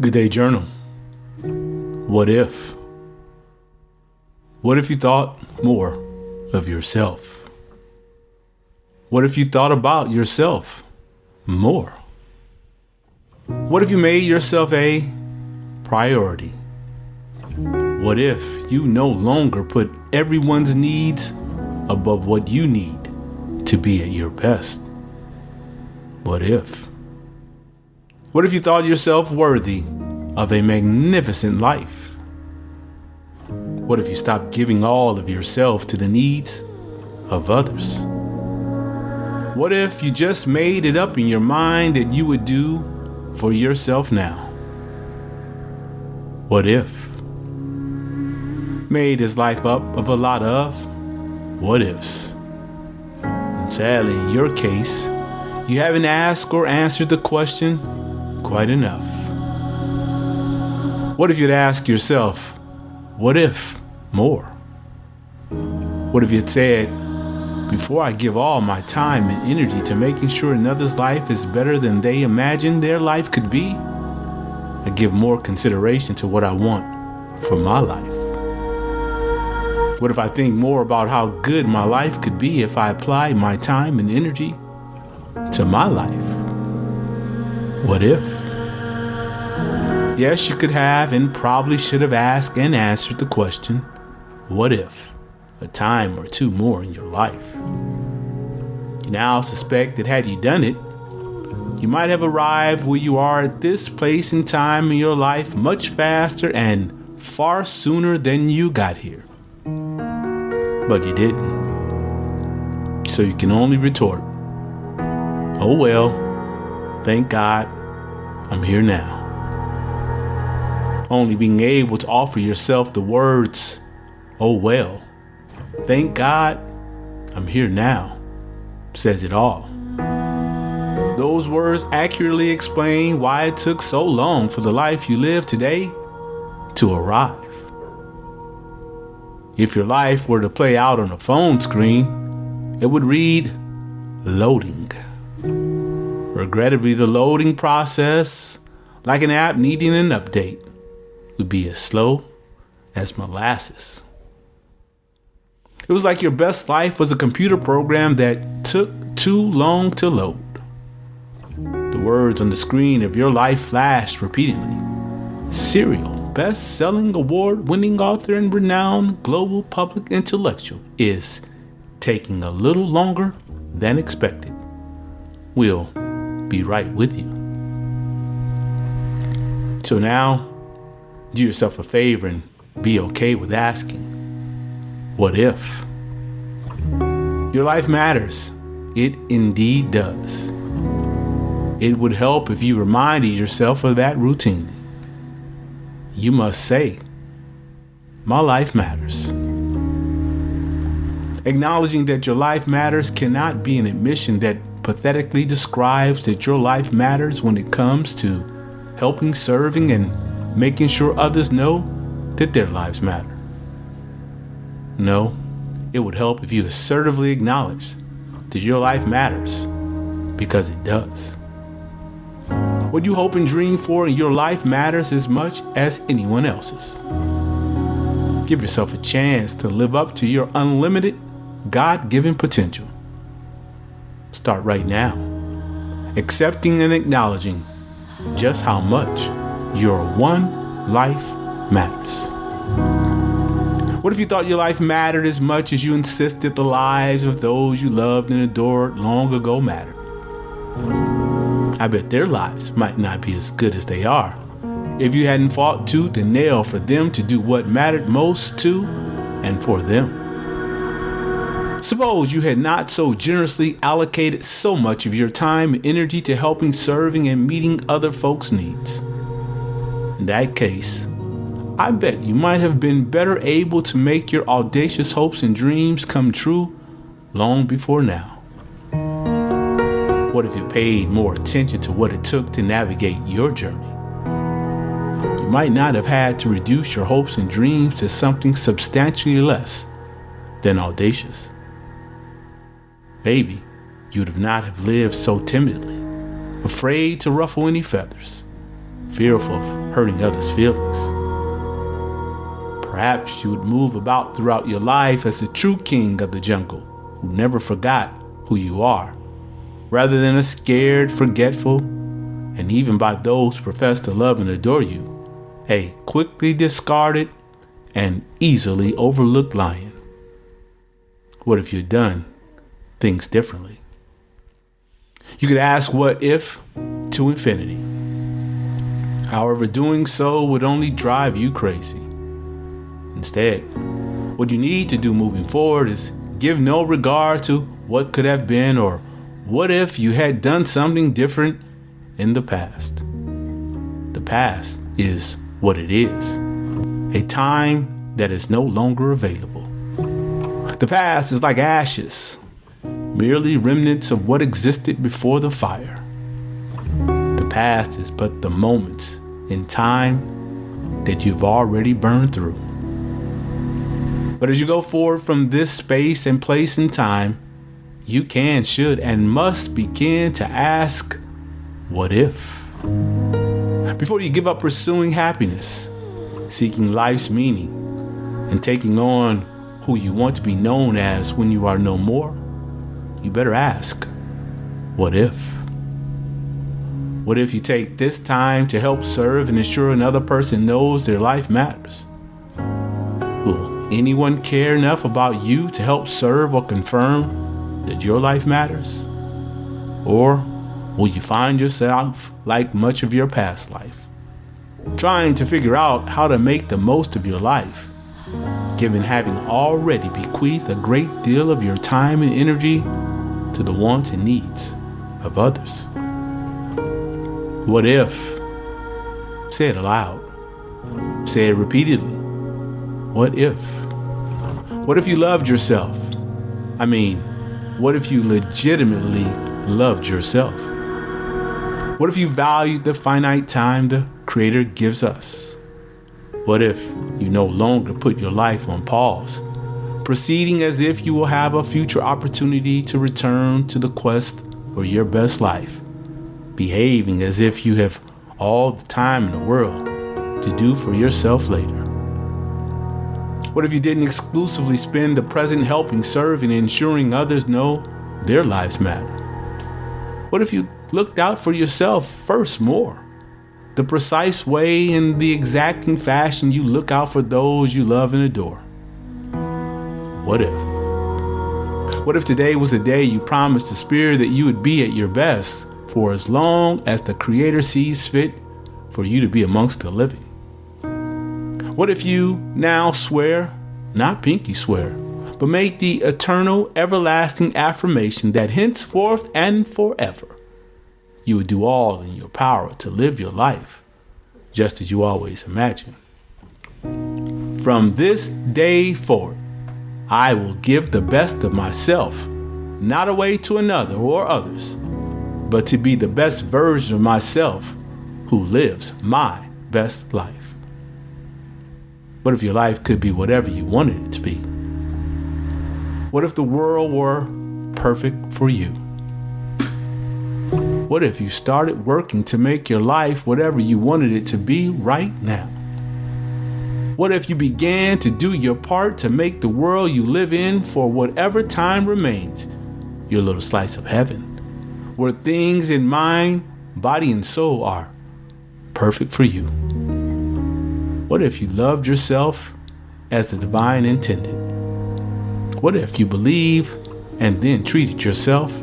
Good day, journal. What if? What if you thought more of yourself? What if you thought about yourself more? What if you made yourself a priority? What if you no longer put everyone's needs above what you need to be at your best? What if? What if you thought yourself worthy of a magnificent life? What if you stopped giving all of yourself to the needs of others? What if you just made it up in your mind that you would do for yourself now? What if? Made his life up of a lot of what ifs. Sadly, in your case, you haven't asked or answered the question quite enough. What if you'd ask yourself, what if more? What if you'd said, before I give all my time and energy to making sure another's life is better than they imagine their life could be, I give more consideration to what I want for my life? What if I think more about how good my life could be if I applied my time and energy to my life? What if? Yes, you could have and probably should have asked and answered the question, what if, a time or two more in your life? You now suspect that had you done it, you might have arrived where you are at this place and time in your life much faster and far sooner than you got here. But you didn't. So you can only retort, oh well, thank God I'm here now. Only being able to offer yourself the words, oh well, thank God I'm here now, says it all. Those words accurately explain why it took so long for the life you live today to arrive. If your life were to play out on a phone screen, it would read, loading. Regrettably, the loading process, like an app needing an update, would be as slow as molasses. It was like your best life was a computer program that took too long to load. The words on the screen of your life flashed repeatedly. Serial, best-selling, award-winning author and renowned global public intellectual is taking a little longer than expected. We'll be right with you. So now, do yourself a favor and be okay with asking, what if? Your life matters. It indeed does. It would help if you reminded yourself of that routinely. You must say, my life matters. Acknowledging that your life matters cannot be an admission that pathetically describes that your life matters when it comes to helping, serving, and making sure others know that their lives matter. No, it would help if you assertively acknowledge that your life matters, because it does. What you hope and dream for in your life matters as much as anyone else's. Give yourself a chance to live up to your unlimited, God-given potential. Start right now, accepting and acknowledging just how much your one life matters. What if you thought your life mattered as much as you insisted the lives of those you loved and adored long ago mattered? I bet their lives might not be as good as they are if you hadn't fought tooth and nail for them to do what mattered most to and for them. Suppose you had not so generously allocated so much of your time and energy to helping, serving, and meeting other folks' needs. In that case, I bet you might have been better able to make your audacious hopes and dreams come true long before now. What if you paid more attention to what it took to navigate your journey? You might not have had to reduce your hopes and dreams to something substantially less than audacious. Maybe you would not have lived so timidly, afraid to ruffle any feathers, fearful of hurting others' feelings. Perhaps you would move about throughout your life as the true king of the jungle who never forgot who you are, rather than a scared, forgetful, and even by those who profess to love and adore you, a quickly discarded and easily overlooked lion. What if you'd done things differently? You could ask what if to infinity. However, doing so would only drive you crazy. Instead, what you need to do moving forward is give no regard to what could have been or what if you had done something different in the past. The past is what it is, a time that is no longer available. The past is like ashes, merely remnants of what existed before the fire. The past is but the moments in time that you've already burned through. But as you go forward from this space and place and time, you can, should, and must begin to ask, what if? Before you give up pursuing happiness, seeking life's meaning, and taking on who you want to be known as when you are no more, you better ask, what if? What if you take this time to help serve and ensure another person knows their life matters? Will anyone care enough about you to help serve or confirm that your life matters? Or will you find yourself like much of your past life, trying to figure out how to make the most of your life, given having already bequeathed a great deal of your time and energy to the wants and needs of others? What if? Say it aloud. Say it repeatedly. What if? What if you loved yourself? I mean, what if you legitimately loved yourself? What if you valued the finite time the Creator gives us? What if you no longer put your life on pause, proceeding as if you will have a future opportunity to return to the quest for your best life, behaving as if you have all the time in the world to do for yourself later? What if you didn't exclusively spend the present helping, serving, and ensuring others know their lives matter? What if you looked out for yourself first more, the precise way and the exacting fashion you look out for those you love and adore? What if? What if today was a day you promised the Spirit that you would be at your best for as long as the Creator sees fit for you to be amongst the living? What if you now swear, not pinky swear, but make the eternal, everlasting affirmation that henceforth and forever you would do all in your power to live your life just as you always imagined? From this day forward, I will give the best of myself, not away to another or others, but to be the best version of myself who lives my best life. What if your life could be whatever you wanted it to be? What if the world were perfect for you? What if you started working to make your life whatever you wanted it to be right now? What if you began to do your part to make the world you live in for whatever time remains your little slice of heaven, where things in mind, body, and soul are perfect for you? What if you loved yourself as the divine intended? What if you believed and then treated yourself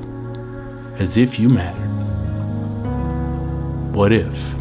as if you mattered? What if?